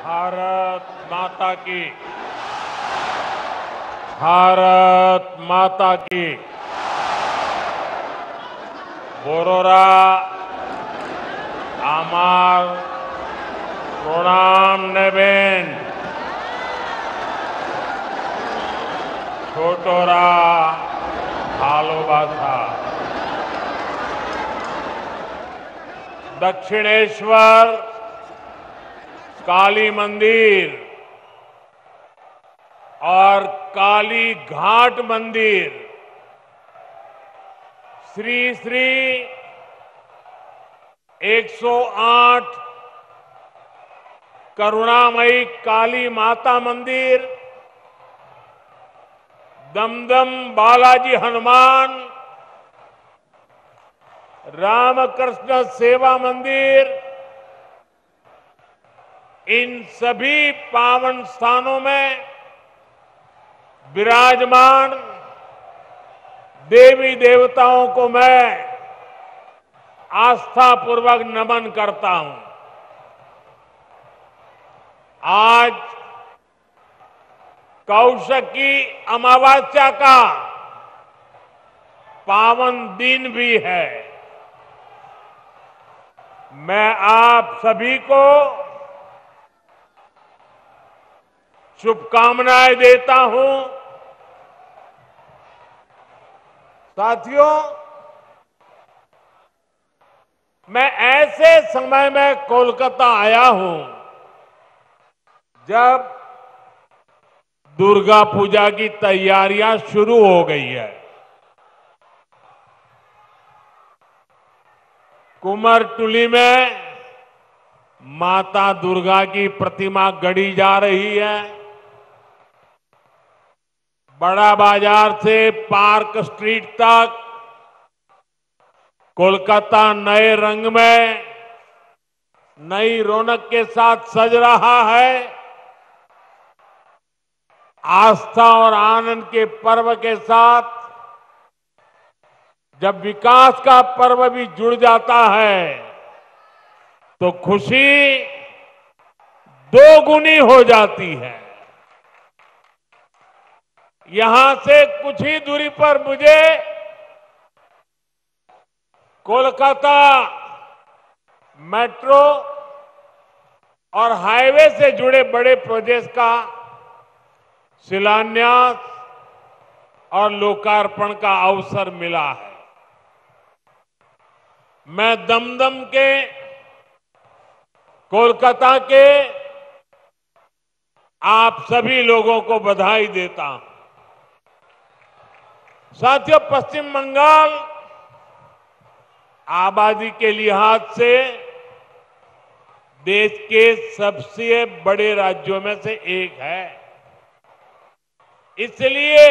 भारत माता की। भारत माता की। बोरोरा आमार प्रणाम नेबेन। छोटोरा भालोबासा। दक्षिणेश्वर काली मंदिर और काली घाट मंदिर श्री श्री 108 करुणामयी काली माता मंदिर, दमदम बालाजी हनुमान, रामकृष्ण सेवा मंदिर, इन सभी पावन स्थानों में विराजमान देवी देवताओं को मैं आस्थापूर्वक नमन करता हूं। आज कौशकी अमावस्या का पावन दिन भी है। मैं आप सभी को शुभकामनाएं देता हूं। साथियों, मैं ऐसे समय में कोलकाता आया हूं जब दुर्गा पूजा की तैयारियां शुरू हो गई है। कुमारटुली में माता दुर्गा की प्रतिमा गढ़ी जा रही है। बड़ा बाजार से पार्क स्ट्रीट तक कोलकाता नए रंग में, नई रौनक के साथ सज रहा है। आस्था और आनंद के पर्व के साथ जब विकास का पर्व भी जुड़ जाता है तो खुशी दोगुनी हो जाती है। यहां से कुछ ही दूरी पर मुझे कोलकाता मेट्रो और हाईवे से जुड़े बड़े प्रोजेक्ट का शिलान्यास और लोकार्पण का अवसर मिला है। मैं दमदम के, कोलकाता के आप सभी लोगों को बधाई देता हूं। साथियों, पश्चिम बंगाल आबादी के लिहाज से देश के सबसे बड़े राज्यों में से एक है। इसलिए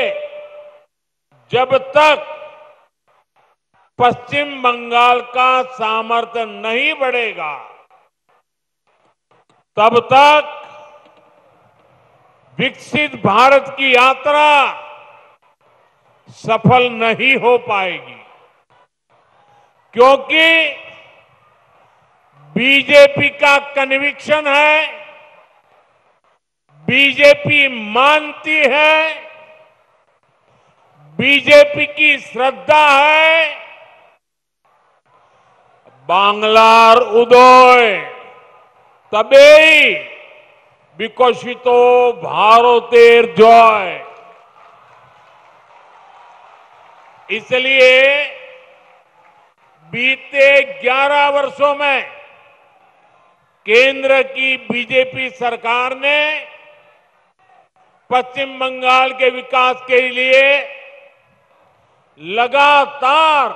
जब तक पश्चिम बंगाल का सामर्थ्य नहीं बढ़ेगा तब तक विकसित भारत की यात्रा सफल नहीं हो पाएगी, क्योंकि बीजेपी का कन्विक्शन है, बीजेपी मानती है, बीजेपी की श्रद्धा है, बांग्लार उदय तबेई विकसितो भारतेर जय। इसलिए बीते 11 वर्षों में केंद्र की बीजेपी सरकार ने पश्चिम बंगाल के विकास के लिए लगातार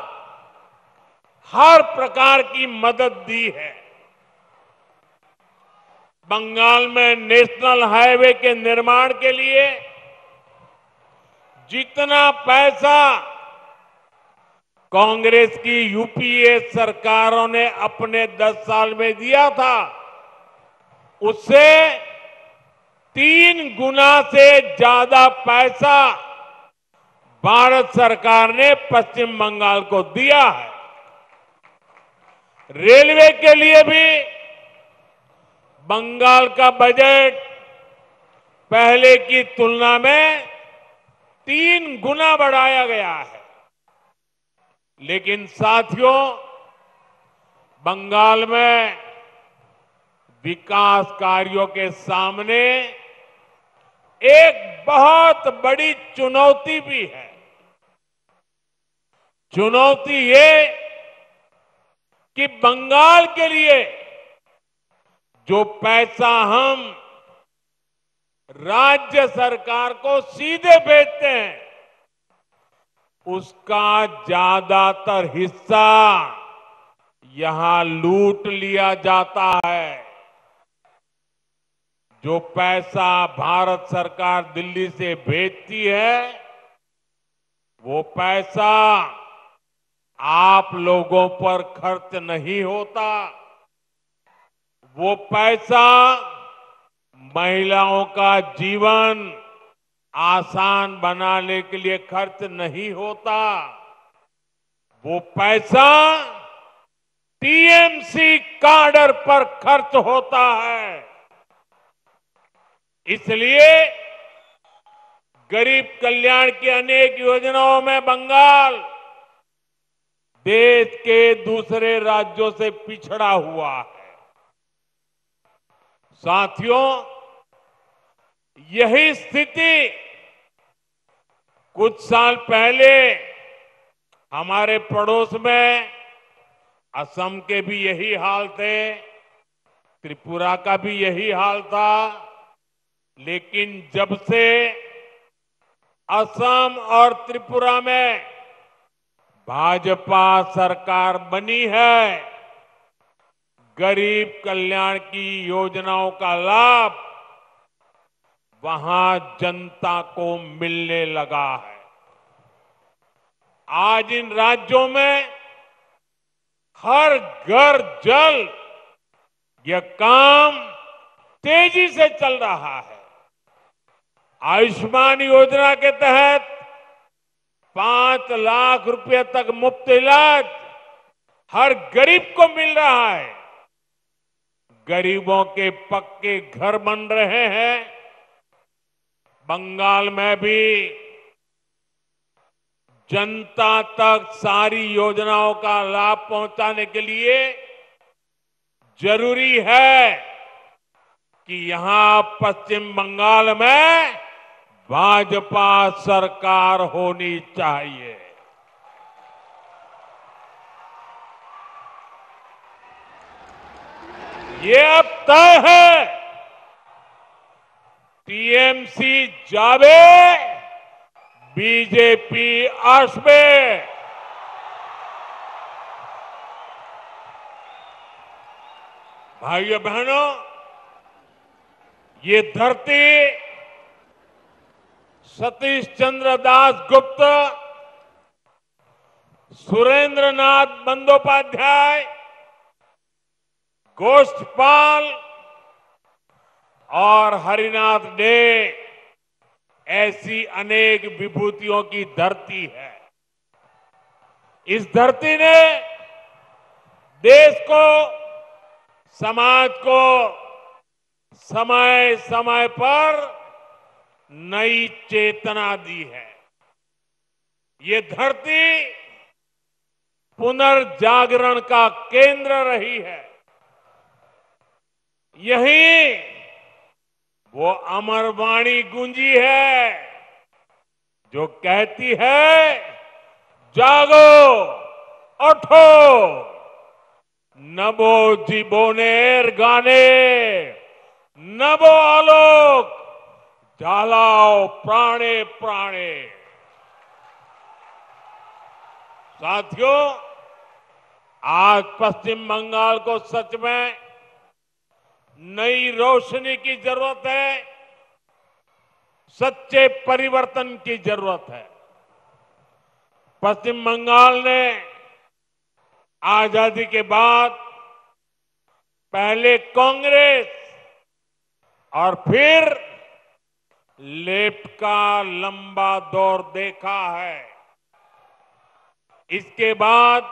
हर प्रकार की मदद दी है। बंगाल में नेशनल हाईवे के निर्माण के लिए जितना पैसा कांग्रेस की यूपीए सरकारों ने अपने 10 साल में दिया था, उससे 3 गुना से ज्यादा पैसा भारत सरकार ने पश्चिम बंगाल को दिया है। रेलवे के लिए भी बंगाल का बजट पहले की तुलना में 3 गुना बढ़ाया गया है। लेकिन साथियों, बंगाल में विकास कार्यों के सामने एक बहुत बड़ी चुनौती भी है। चुनौती ये कि बंगाल के लिए जो पैसा हम राज्य सरकार को सीधे भेजते हैं, उसका ज्यादातर हिस्सा यहां लूट लिया जाता है। जो पैसा भारत सरकार दिल्ली से भेजती है, वो पैसा आप लोगों पर खर्च नहीं होता। वो पैसा महिलाओं का जीवन आसान बनाने के लिए खर्च नहीं होता। वो पैसा टीएमसी काडर पर खर्च होता है। इसलिए गरीब कल्याण की अनेक योजनाओं में बंगाल देश के दूसरे राज्यों से पिछड़ा हुआ है। साथियों, यही स्थिति कुछ साल पहले हमारे पड़ोस में असम के भी यही हाल थे, त्रिपुरा का भी यही हाल था। लेकिन जब से असम और त्रिपुरा में भाजपा सरकार बनी है, गरीब कल्याण की योजनाओं का लाभ वहां जनता को मिलने लगा है। आज इन राज्यों में हर घर जल, यह काम तेजी से चल रहा है। आयुष्मान योजना के तहत 5 लाख रुपए तक मुफ्त इलाज हर गरीब को मिल रहा है। गरीबों के पक्के घर बन रहे हैं। बंगाल में भी जनता तक सारी योजनाओं का लाभ पहुंचाने के लिए जरूरी है कि यहां पश्चिम बंगाल में भाजपा सरकार होनी चाहिए। ये अब तय है। टीएमसी जावे, बीजेपी आसबे। भाइयों बहनों, ये धरती सतीश चंद्र दास गुप्त, सुरेंद्र नाथ बंदोपाध्याय, गोष्ठपाल और हरिनाथ डे ऐसी अनेक विभूतियों की धरती है। इस धरती ने देश को, समाज को समय समय पर नई चेतना दी है। ये धरती पुनर्जागरण का केंद्र रही है। यही वो अमर वाणी गूंजी है जो कहती है, जागो, उठो, नभो जीवोनेर गाने, नभो आलोक, झालाओ प्राणे प्राणे। साथियों, आज पश्चिम बंगाल को सच में नई रोशनी की जरूरत है, सच्चे परिवर्तन की जरूरत है। पश्चिम बंगाल ने आजादी के बाद पहले कांग्रेस और फिर लेफ्ट का लंबा दौर देखा है। इसके बाद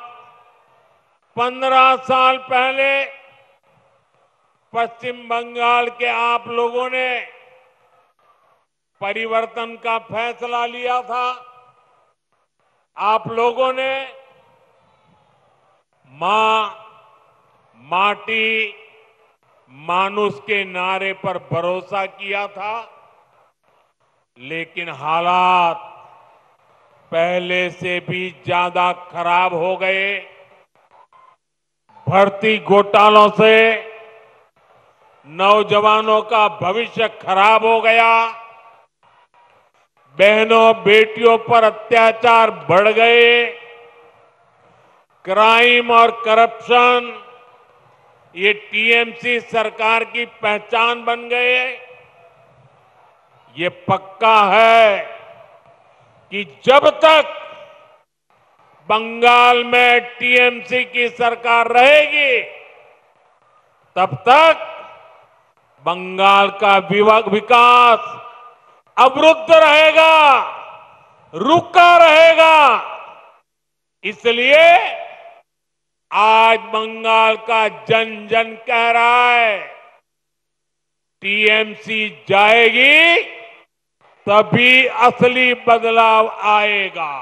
15 साल पहले पश्चिम बंगाल के आप लोगों ने परिवर्तन का फैसला लिया था। आप लोगों ने मां, माटी, मानुष के नारे पर भरोसा किया था, लेकिन हालात पहले से भी ज्यादा खराब हो गए। भर्ती घोटालों से नौजवानों का भविष्य खराब हो गया। बहनों बेटियों पर अत्याचार बढ़ गए। क्राइम और करप्शन ये टीएमसी सरकार की पहचान बन गए। ये पक्का है कि जब तक बंगाल में टीएमसी की सरकार रहेगी, तब तक बंगाल का विकास अवरुद्ध रहेगा, रुका रहेगा। इसलिए आज बंगाल का जन जन कह रहा है, टीएमसी जाएगी तभी असली बदलाव आएगा।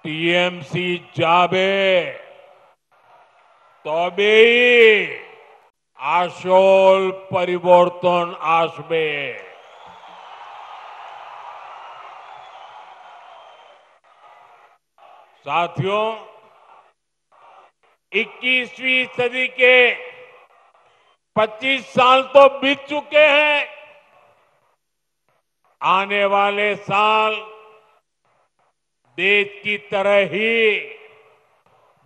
टीएमसी जाबे तबेई आशोल परिवर्तन आसबे। साथियों, 21वीं सदी के 25 साल तो बीत चुके हैं। आने वाले साल देश की तरह ही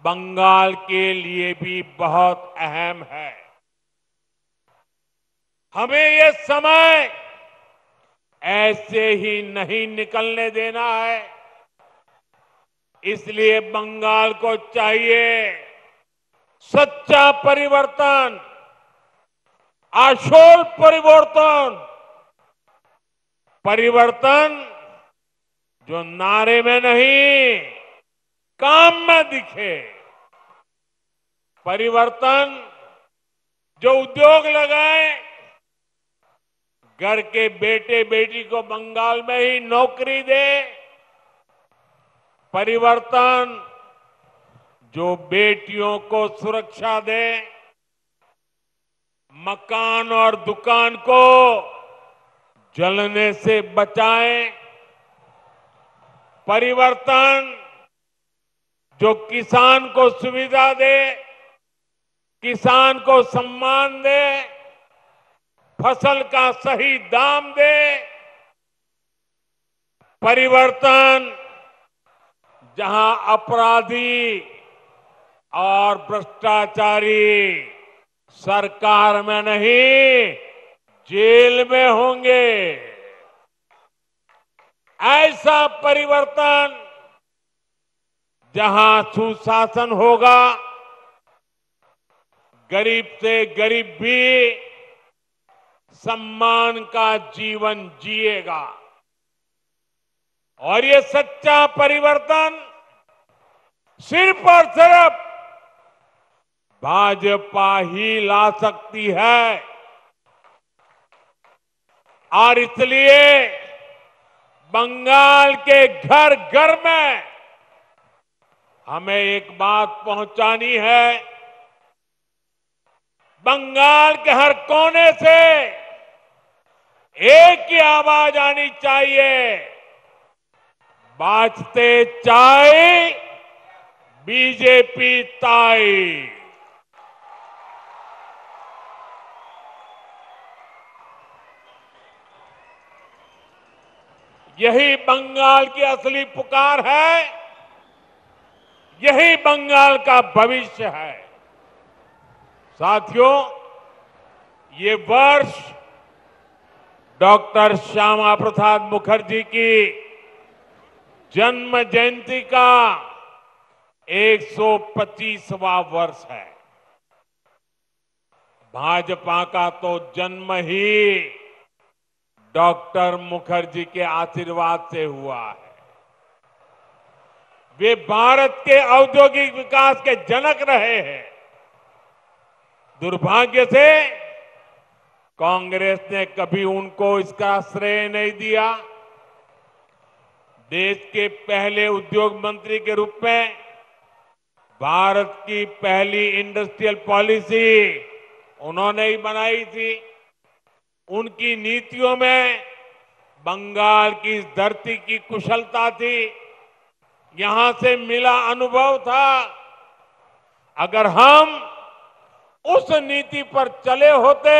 बंगाल के लिए भी बहुत अहम है। हमें ये समय ऐसे ही नहीं निकलने देना है। इसलिए बंगाल को चाहिए सच्चा परिवर्तन, आशोल परिवर्तन। परिवर्तन जो नारे में नहीं, काम में दिखे। परिवर्तन जो उद्योग लगाए, घर के बेटे बेटी को बंगाल में ही नौकरी दे। परिवर्तन जो बेटियों को सुरक्षा दे, मकान और दुकान को जलने से बचाए। परिवर्तन जो किसान को सुविधा दे, किसान को सम्मान दे, फसल का सही दाम दे। परिवर्तन जहां अपराधी और भ्रष्टाचारी सरकार में नहीं, जेल में होंगे। ऐसा परिवर्तन जहां सुशासन होगा, गरीब से गरीब भी सम्मान का जीवन जिएगा। और ये सच्चा परिवर्तन सिर्फ और सिर्फ भाजपा ही ला सकती है। और इसलिए बंगाल के घर घर में हमें एक बात पहुंचानी है। बंगाल के हर कोने से एक ही आवाज आनी चाहिए, बाजते चाय बीजेपी ताई। यही बंगाल की असली पुकार है, यही बंगाल का भविष्य है। साथियों, ये वर्ष डॉक्टर श्यामा प्रसाद मुखर्जी की जन्म जयंती का 125वां वर्ष है। भाजपा का तो जन्म ही डॉक्टर मुखर्जी के आशीर्वाद से हुआ है। वे भारत के औद्योगिक विकास के जनक रहे हैं। दुर्भाग्य से कांग्रेस ने कभी उनको इसका श्रेय नहीं दिया। देश के पहले उद्योग मंत्री के रूप में भारत की पहली इंडस्ट्रियल पॉलिसी उन्होंने ही बनाई थी। उनकी नीतियों में बंगाल की इस धरती की कुशलता थी, यहां से मिला अनुभव था। अगर हम उस नीति पर चले होते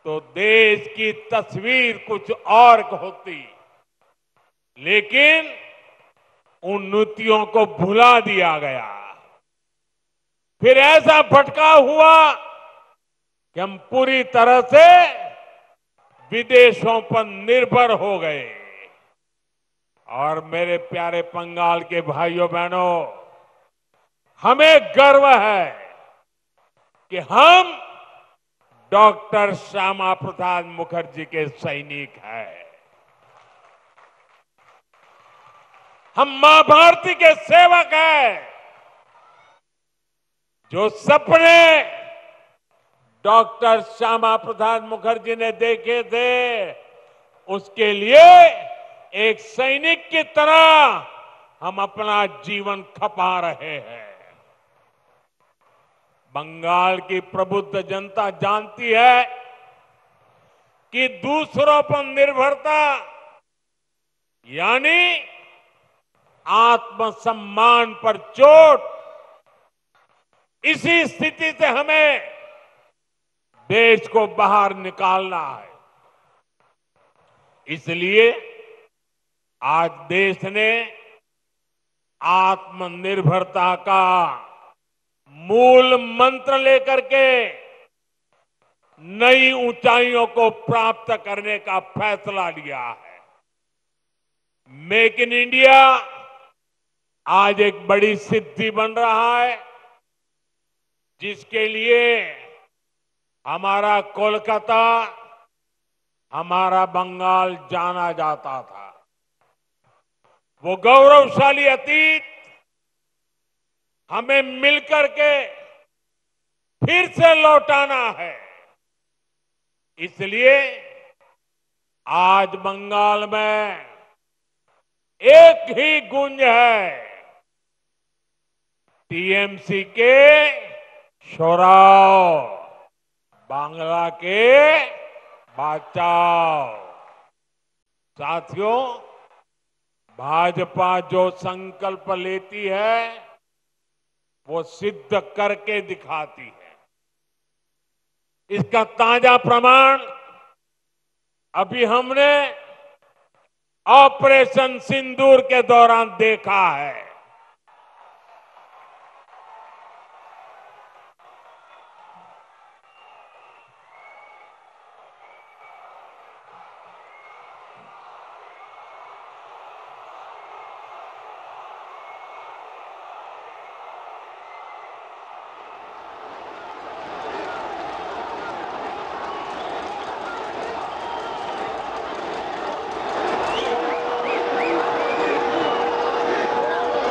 तो देश की तस्वीर कुछ और होती, लेकिन उन नीतियों को भुला दिया गया। फिर ऐसा भटकाव हुआ कि हम पूरी तरह से विदेशों पर निर्भर हो गए। और मेरे प्यारे बंगाल के भाइयों बहनों, हमें गर्व है कि हम डॉक्टर श्यामा प्रसाद मुखर्जी के सैनिक हैं। हम मां भारती के सेवक हैं। जो सपने डॉक्टर श्यामा प्रसाद मुखर्जी ने देखे थे, उसके लिए एक सैनिक की तरह हम अपना जीवन खपा रहे हैं। बंगाल की प्रबुद्ध जनता जानती है कि दूसरों पर निर्भरता यानी आत्मसम्मान पर चोट। इसी स्थिति से हमें देश को बाहर निकालना है। इसलिए आज देश ने आत्मनिर्भरता का मूल मंत्र लेकर के नई ऊंचाइयों को प्राप्त करने का फैसला लिया है। मेक इन इंडिया आज एक बड़ी सिद्धि बन रहा है, जिसके लिए हमारा कोलकाता, हमारा बंगाल जाना जाता था। वो गौरवशाली अतीत हमें मिलकर के फिर से लौटाना है। इसलिए आज बंगाल में एक ही गूंज है, टीएमसी के शोराव, बांग्ला के बचाओ। साथियों, भाजपा जो संकल्प लेती है वो सिद्ध करके दिखाती है। इसका ताजा प्रमाण अभी हमने ऑपरेशन सिंदूर के दौरान देखा है।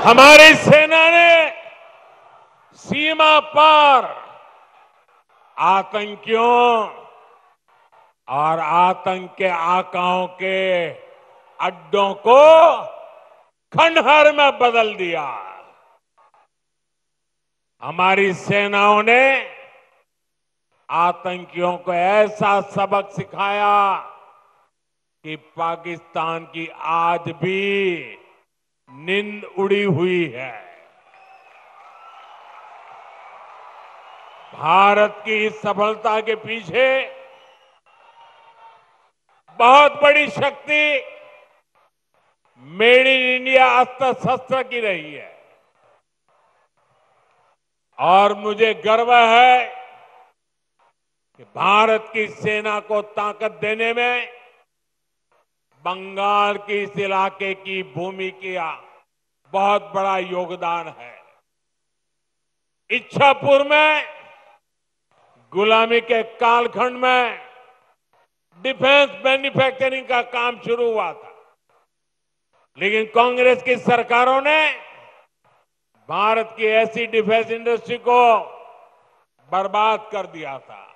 हमारी सेना ने सीमा पार आतंकियों और आतंक के आकाओं के अड्डों को खंडहर में बदल दिया। हमारी सेनाओं ने आतंकियों को ऐसा सबक सिखाया कि पाकिस्तान की आज भी नींद उड़ी हुई है। भारत की इस सफलता के पीछे बहुत बड़ी शक्ति मेड इन इंडिया अस्त्र शस्त्र की रही है। और मुझे गर्व है कि भारत की सेना को ताकत देने में बंगाल के इस इलाके की भूमि का बहुत बड़ा योगदान है। इच्छापुर में गुलामी के कालखंड में डिफेंस मैन्युफैक्चरिंग का काम शुरू हुआ था। लेकिन कांग्रेस की सरकारों ने भारत की ऐसी डिफेंस इंडस्ट्री को बर्बाद कर दिया था,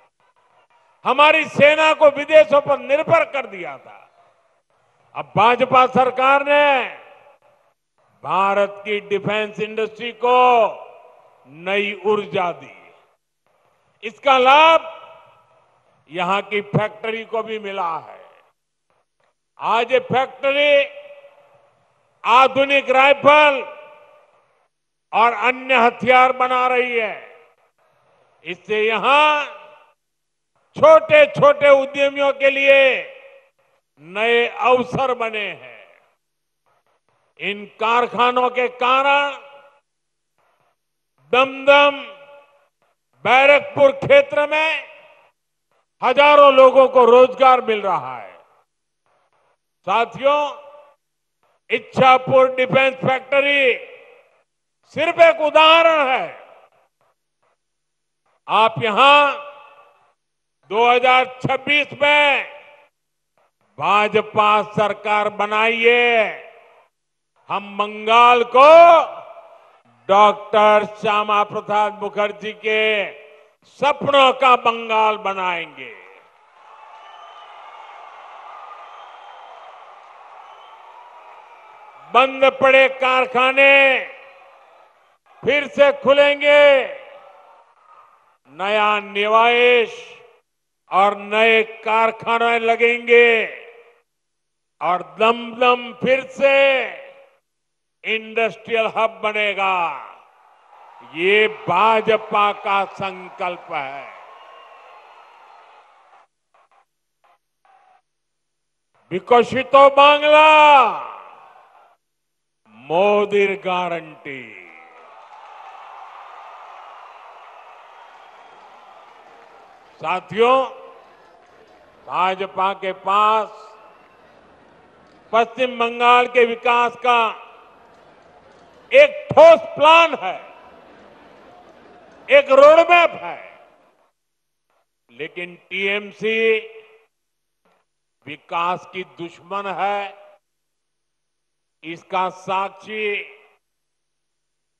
हमारी सेना को विदेशों पर निर्भर कर दिया था। अब भाजपा सरकार ने भारत की डिफेंस इंडस्ट्री को नई ऊर्जा दी। इसका लाभ यहां की फैक्ट्री को भी मिला है। आज ये फैक्ट्री आधुनिक राइफल और अन्य हथियार बना रही है। इससे यहां छोटे छोटे उद्यमियों के लिए नए अवसर बने हैं। इन कारखानों के कारण दमदम, बैरकपुर क्षेत्र में हजारों लोगों को रोजगार मिल रहा है। साथियों, इच्छापुर डिफेंस फैक्ट्री सिर्फ एक उदाहरण है। आप यहां 2026 में भाजपा सरकार बनाइए, हम बंगाल को डॉक्टर श्यामा प्रसाद मुखर्जी के सपनों का बंगाल बनाएंगे। बंद पड़े कारखाने फिर से खुलेंगे, नया निवेश और नए कारखाने लगेंगे और दमदम फिर से इंडस्ट्रियल हब बनेगा। ये भाजपा का संकल्प है। विकसितो बांग्ला, मोदी गारंटी। साथियों, भाजपा के पास पश्चिम बंगाल के विकास का एक ठोस प्लान है, एक रोडमैप है। लेकिन टीएमसी विकास की दुश्मन है। इसका साक्षी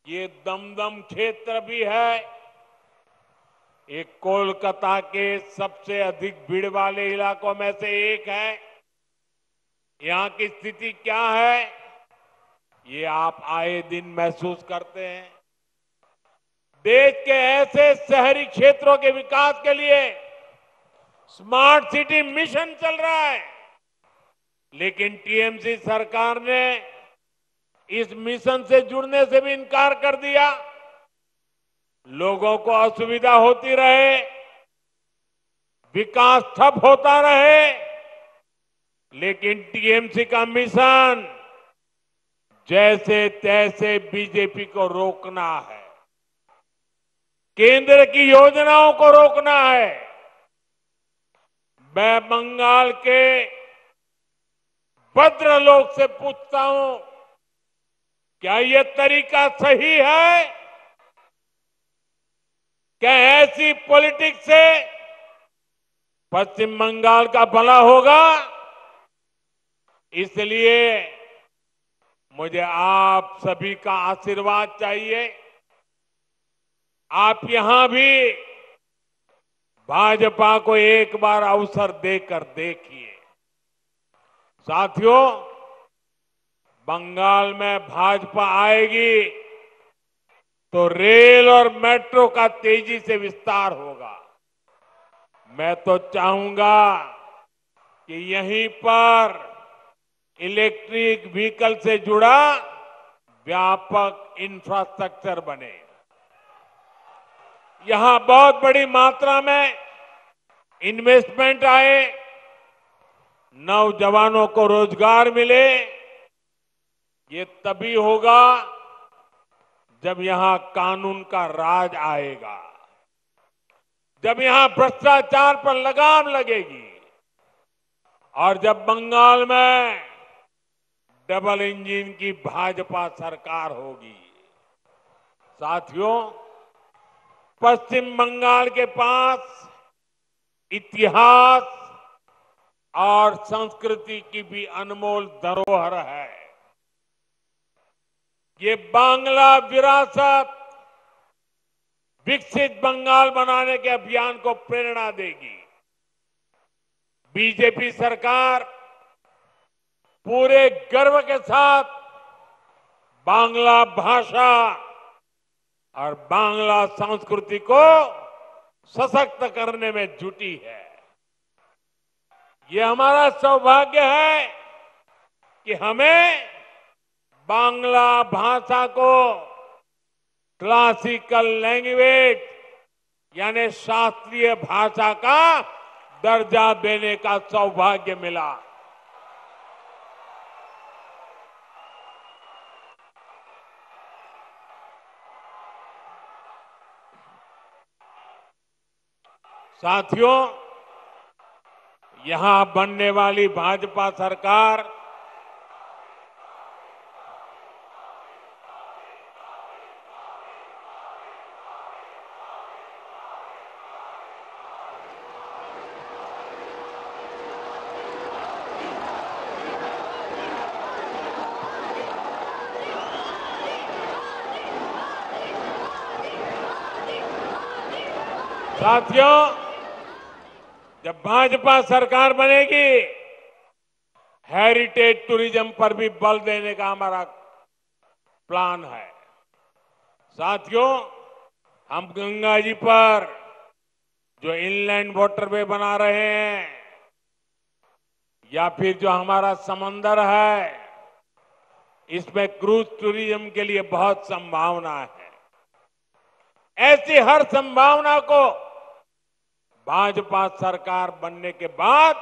ये दमदम क्षेत्र भी है। एक कोलकाता के सबसे अधिक भीड़ वाले इलाकों में से एक है। यहां की स्थिति क्या है, ये आप आए दिन महसूस करते हैं। देश के ऐसे शहरी क्षेत्रों के विकास के लिए स्मार्ट सिटी मिशन चल रहा है, लेकिन टीएमसी सरकार ने इस मिशन से जुड़ने से भी इनकार कर दिया। लोगों को असुविधा होती रहे, विकास ठप होता रहे, लेकिन टीएमसी का मिशन जैसे तैसे बीजेपी को रोकना है, केंद्र की योजनाओं को रोकना है। मैं बंगाल के भद्रलोक से पूछता हूं, क्या यह तरीका सही है? क्या ऐसी पॉलिटिक्स से पश्चिम बंगाल का भला होगा? इसलिए मुझे आप सभी का आशीर्वाद चाहिए। आप यहां भी भाजपा को एक बार अवसर देकर देखिए। साथियों, बंगाल में भाजपा आएगी तो रेल और मेट्रो का तेजी से विस्तार होगा। मैं तो चाहूंगा कि यहीं पर इलेक्ट्रिक व्हीकल से जुड़ा व्यापक इंफ्रास्ट्रक्चर बने। यहां बहुत बड़ी मात्रा में इन्वेस्टमेंट आए, नौजवानों को रोजगार मिले। ये तभी होगा जब यहां कानून का राज आएगा, जब यहां भ्रष्टाचार पर लगाम लगेगी और जब बंगाल में डबल इंजन की भाजपा सरकार होगी। साथियों, पश्चिम बंगाल के पास इतिहास और संस्कृति की भी अनमोल धरोहर है। ये बांग्ला विरासत विकसित बंगाल बनाने के अभियान को प्रेरणा देगी। बीजेपी सरकार पूरे गर्व के साथ बांग्ला भाषा और बांग्ला संस्कृति को सशक्त करने में जुटी है। ये हमारा सौभाग्य है कि हमें बांग्ला भाषा को क्लासिकल लैंग्वेज यानी शास्त्रीय भाषा का दर्जा देने का सौभाग्य मिला। साथियों, यहां बनने वाली भाजपा सरकार साथियों, जब भाजपा सरकार बनेगी, हेरिटेज टूरिज्म पर भी बल देने का हमारा प्लान है। साथियों, हम गंगा जी पर जो इनलैंड वाटरवे बना रहे हैं या फिर जो हमारा समंदर है, इसमें क्रूज टूरिज्म के लिए बहुत संभावना है। ऐसी हर संभावना को भाजपा सरकार बनने के बाद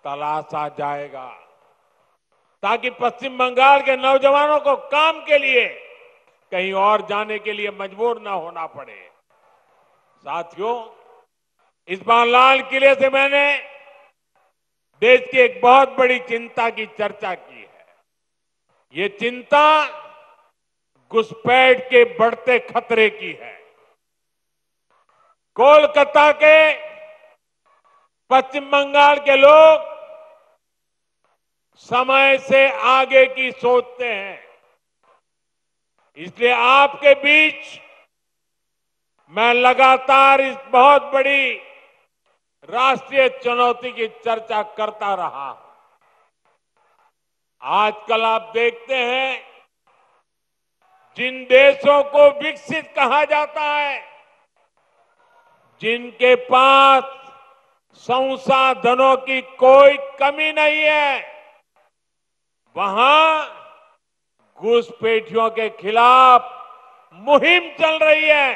तलाशा जाएगा, ताकि पश्चिम बंगाल के नौजवानों को काम के लिए कहीं और जाने के लिए मजबूर न होना पड़े। साथियों, इस बार लाल किले से मैंने देश की एक बहुत बड़ी चिंता की चर्चा की है। ये चिंता घुसपैठ के बढ़ते खतरे की है। कोलकाता के पश्चिम बंगाल के लोग समय से आगे की सोचते हैं, इसलिए आपके बीच मैं लगातार इस बहुत बड़ी राष्ट्रीय चुनौती की चर्चा करता रहा हूं। आजकल आप देखते हैं, जिन देशों को विकसित कहा जाता है, जिनके पास संसाधनों की कोई कमी नहीं है, वहां घुसपैठियों के खिलाफ मुहिम चल रही है।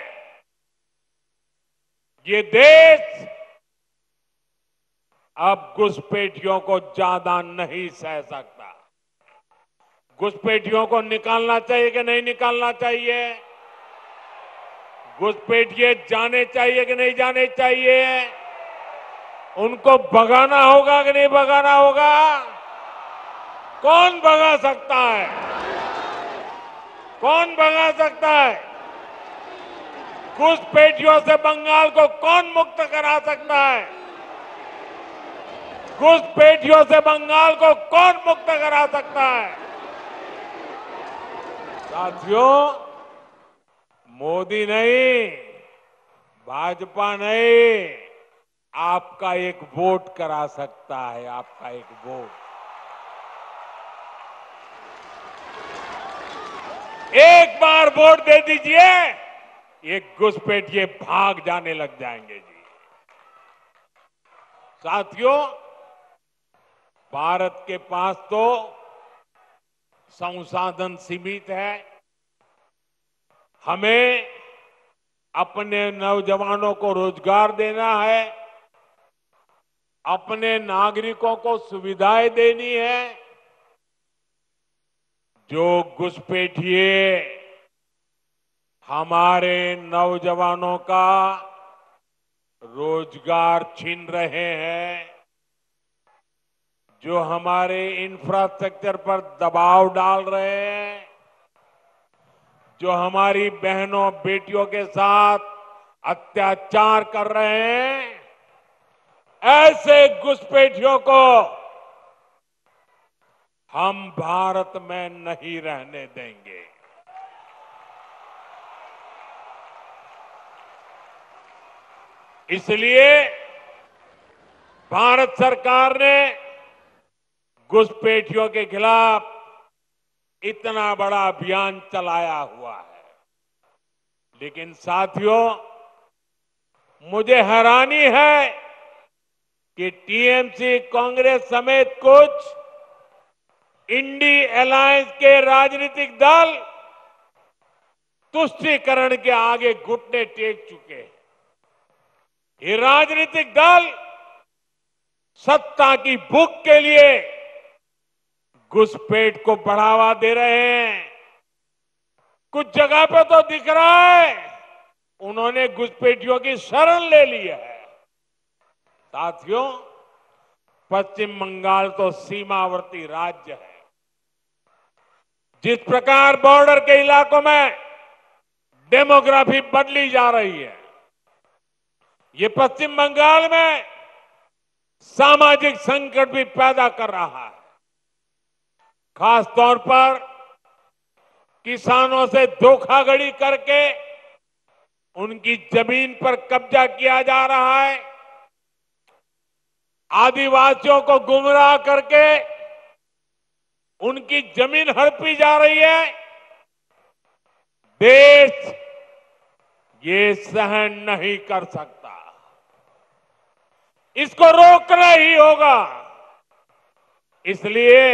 ये देश अब घुसपैठियों को ज्यादा नहीं सह सकता। घुसपैठियों को निकालना चाहिए कि नहीं निकालना चाहिए? घुसपैठिए जाने चाहिए कि नहीं जाने चाहिए? उनको भगाना होगा कि नहीं भगाना होगा? कौन भगा सकता है? कौन भगा सकता है? घुसपैठियों से बंगाल को कौन मुक्त करा सकता है? घुसपैठियों से बंगाल को कौन मुक्त करा सकता है? साथियों, मोदी नहीं, भाजपा नहीं, आपका एक वोट करा सकता है। आपका एक वोट, एक बार वोट दे दीजिए, ये घुसपैठिए भाग जाने लग जाएंगे जी। साथियों, भारत के पास तो संसाधन सीमित है। हमें अपने नौजवानों को रोजगार देना है, अपने नागरिकों को सुविधाएं देनी है। जो घुसपैठिए हमारे नौजवानों का रोजगार छीन रहे हैं, जो हमारे इंफ्रास्ट्रक्चर पर दबाव डाल रहे हैं, जो हमारी बहनों बेटियों के साथ अत्याचार कर रहे हैं, ऐसे घुसपैठियों को हम भारत में नहीं रहने देंगे। इसलिए भारत सरकार ने घुसपैठियों के खिलाफ इतना बड़ा अभियान चलाया हुआ है। लेकिन साथियों, मुझे हैरानी है कि टीएमसी, कांग्रेस समेत कुछ इंडी अलायंस के राजनीतिक दल तुष्टीकरण के आगे घुटने टेक चुके हैं। ये राजनीतिक दल सत्ता की भूख के लिए घुसपैठ को बढ़ावा दे रहे हैं। कुछ जगह पे तो दिख रहा है उन्होंने घुसपैठियों की शरण ले ली है। साथियों, पश्चिम बंगाल तो सीमावर्ती राज्य है। जिस प्रकार बॉर्डर के इलाकों में डेमोग्राफी बदली जा रही है, ये पश्चिम बंगाल में सामाजिक संकट भी पैदा कर रहा है। खास तौर पर किसानों से धोखाधड़ी करके उनकी जमीन पर कब्जा किया जा रहा है। आदिवासियों को गुमराह करके उनकी जमीन हड़पी जा रही है। देश ये सहन नहीं कर सकता। इसको रोकना ही होगा। इसलिए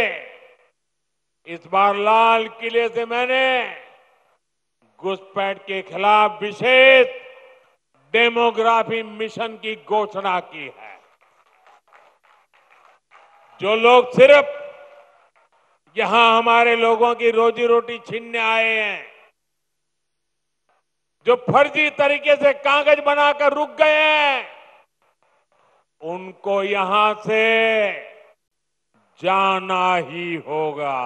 इस बार लाल किले से मैंने घुसपैठ के खिलाफ विशेष डेमोग्राफी मिशन की घोषणा की है। जो लोग सिर्फ यहां हमारे लोगों की रोजी रोटी छीनने आए हैं, जो फर्जी तरीके से कागज बनाकर रुक गए हैं, उनको यहां से जाना ही होगा।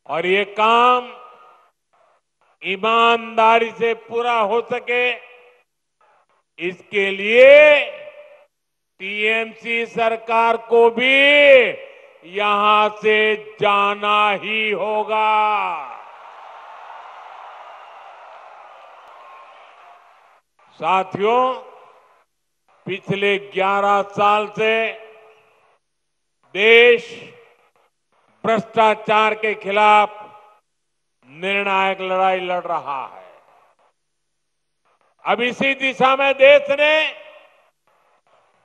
और ये काम ईमानदारी से पूरा हो सके, इसके लिए टीएमसी सरकार को भी यहां से जाना ही होगा। साथियों, पिछले 11 साल से देश भ्रष्टाचार के खिलाफ निर्णायक लड़ाई लड़ रहा है। अब इसी दिशा में देश ने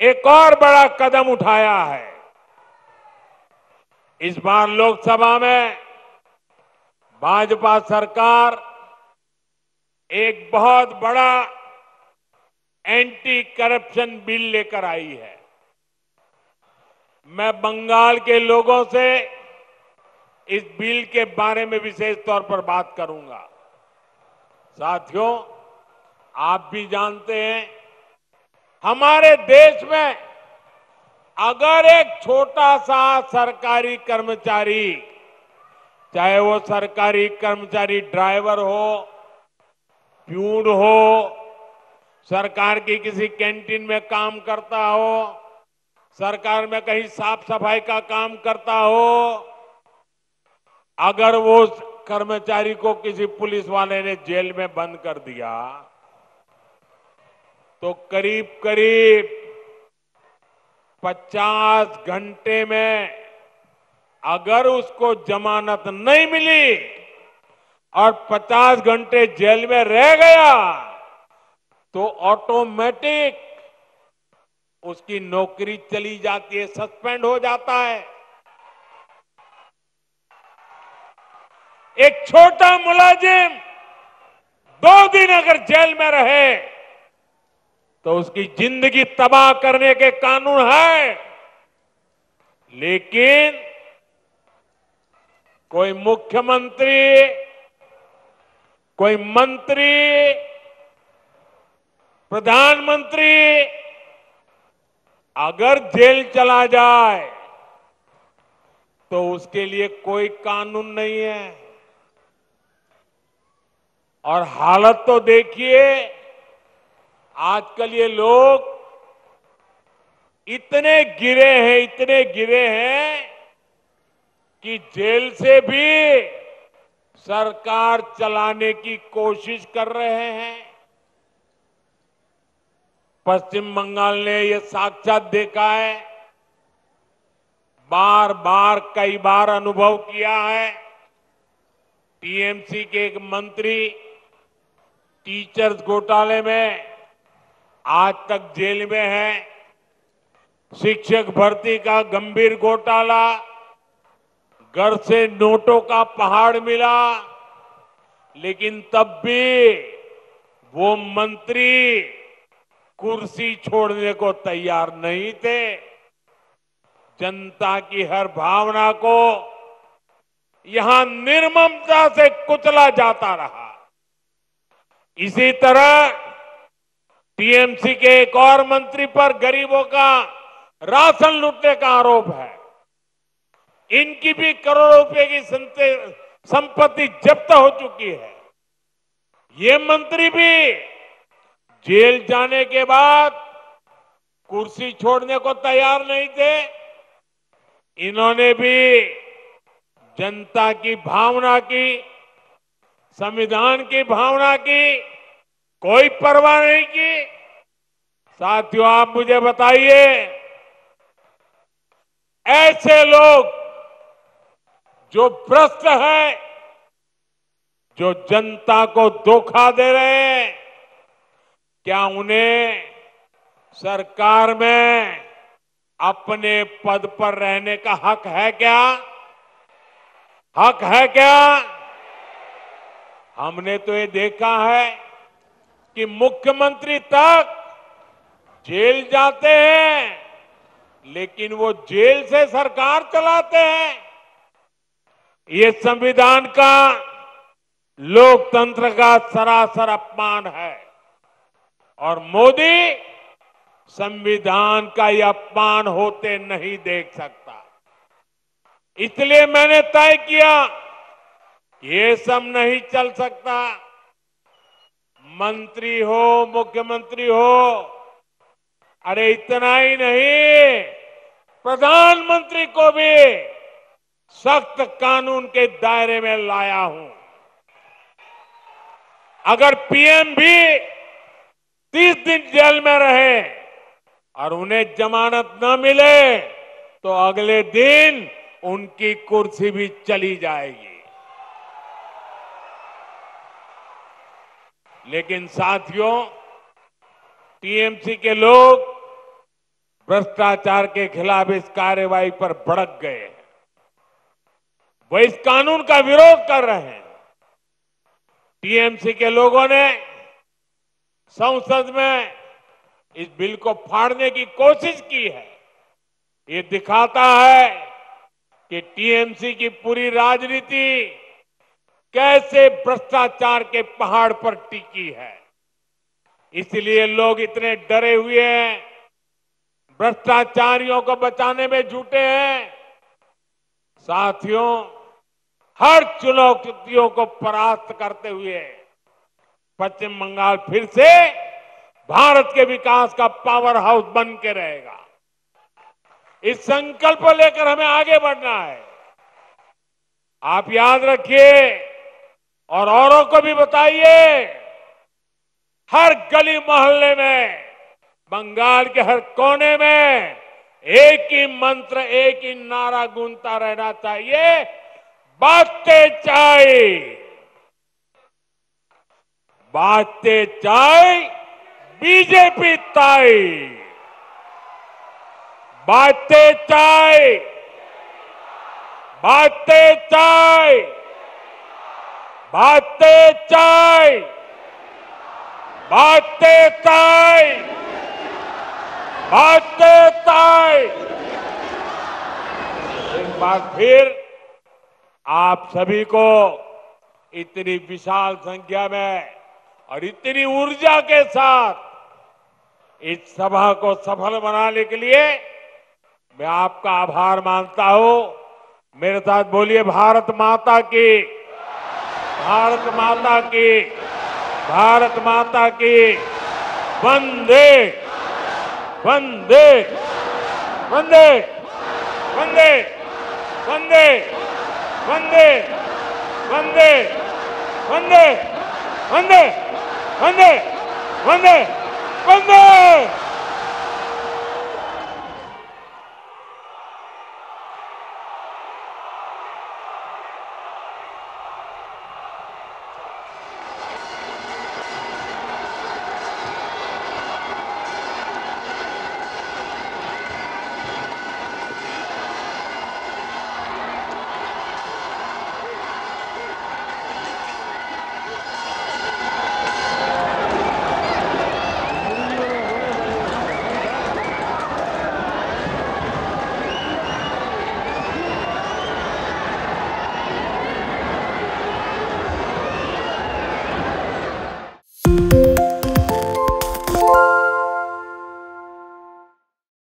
एक और बड़ा कदम उठाया है। इस बार लोकसभा में भाजपा सरकार एक बहुत बड़ा एंटी करप्शन बिल लेकर आई है। मैं बंगाल के लोगों से इस बिल के बारे में विशेष तौर पर बात करूंगा। साथियों, आप भी जानते हैं, हमारे देश में अगर एक छोटा सा सरकारी कर्मचारी, चाहे वो सरकारी कर्मचारी ड्राइवर हो, प्यून हो, सरकार की किसी कैंटीन में काम करता हो, सरकार में कहीं साफ सफाई का काम करता हो, अगर वो कर्मचारी को किसी पुलिस वाले ने जेल में बंद कर दिया, तो करीब करीब 50 घंटे में अगर उसको जमानत नहीं मिली और 50 घंटे जेल में रह गया, तो ऑटोमेटिक उसकी नौकरी चली जाती है, सस्पेंड हो जाता है। एक छोटा मुलाजिम 2 दिन अगर जेल में रहे तो उसकी जिंदगी तबाह करने के कानून है। लेकिन कोई मुख्यमंत्री, कोई मंत्री, प्रधानमंत्री अगर जेल चला जाए तो उसके लिए कोई कानून नहीं है। और हालत तो देखिए, आजकल ये लोग इतने गिरे हैं कि जेल से भी सरकार चलाने की कोशिश कर रहे हैं। पश्चिम बंगाल ने यह साक्षात देखा है, बार बार कई बार अनुभव किया है। टीएमसी के एक मंत्री टीचर्स घोटाले में आज तक जेल में है। शिक्षक भर्ती का गंभीर घोटाला, घर से नोटों का पहाड़ मिला, लेकिन तब भी वो मंत्री कुर्सी छोड़ने को तैयार नहीं थे। जनता की हर भावना को यहां निर्ममता से कुचला जाता रहा। इसी तरह टीएमसी के एक और मंत्री पर गरीबों का राशन लूटने का आरोप है। इनकी भी करोड़ों रुपए की संपत्ति जब्त हो चुकी है। ये मंत्री भी जेल जाने के बाद कुर्सी छोड़ने को तैयार नहीं थे। इन्होंने भी जनता की भावना की, संविधान की भावना की कोई परवाह नहीं की। साथियों, आप मुझे बताइए, ऐसे लोग जो भ्रष्ट हैं, जो जनता को धोखा दे रहे हैं, क्या उन्हें सरकार में अपने पद पर रहने का हक है क्या? हक है क्या? हमने तो ये देखा है कि मुख्यमंत्री तक जेल जाते हैं, लेकिन वो जेल से सरकार चलाते हैं। ये संविधान का, लोकतंत्र का सरासर अपमान है और मोदी संविधान का यह अपमान होते नहीं देख सकता। इसलिए मैंने तय किया, ये सब नहीं चल सकता। मंत्री हो, मुख्यमंत्री हो, अरे इतना ही नहीं, प्रधानमंत्री को भी सख्त कानून के दायरे में लाया हूं। अगर पीएम भी 30 दिन जेल में रहे और उन्हें जमानत न मिले तो अगले दिन उनकी कुर्सी भी चली जाएगी। लेकिन साथियों, टीएमसी के लोग भ्रष्टाचार के खिलाफ इस कार्रवाई पर भड़क गए हैं। वो इस कानून का विरोध कर रहे हैं। टीएमसी के लोगों ने संसद में इस बिल को फाड़ने की कोशिश की है। ये दिखाता है कि टीएमसी की पूरी राजनीति कैसे भ्रष्टाचार के पहाड़ पर टिकी है। इसलिए लोग इतने डरे हुए हैं, भ्रष्टाचारियों को बचाने में जुटे हैं। साथियों, हर चुनौतियों को परास्त करते हुए पश्चिम बंगाल फिर से भारत के विकास का पावर हाउस बन के रहेगा। इस संकल्प को लेकर हमें आगे बढ़ना है। आप याद रखिए और औरों को भी बताइए, हर गली मोहल्ले में, बंगाल के हर कोने में एक ही मंत्र, एक ही नारा गूंजता रहना चाहिए, बांटते चाय, बांटते चाय, बीजेपी ताई, बांटते चाय, बांटते चाय, बांटते चाय, बांटते चाय, बांटते चाय। एक बार फिर आप सभी को इतनी विशाल संख्या में और इतनी ऊर्जा के साथ इस सभा को सफल बनाने के लिए मैं आपका आभार मानता हूं। मेरे साथ बोलिए, भारत माता की, भारत माता की, भारत माता की, वंदे वंदे वंदे वंदे वंदे वंदे वंदे वंदे वंदे वंदे वंदे वंदे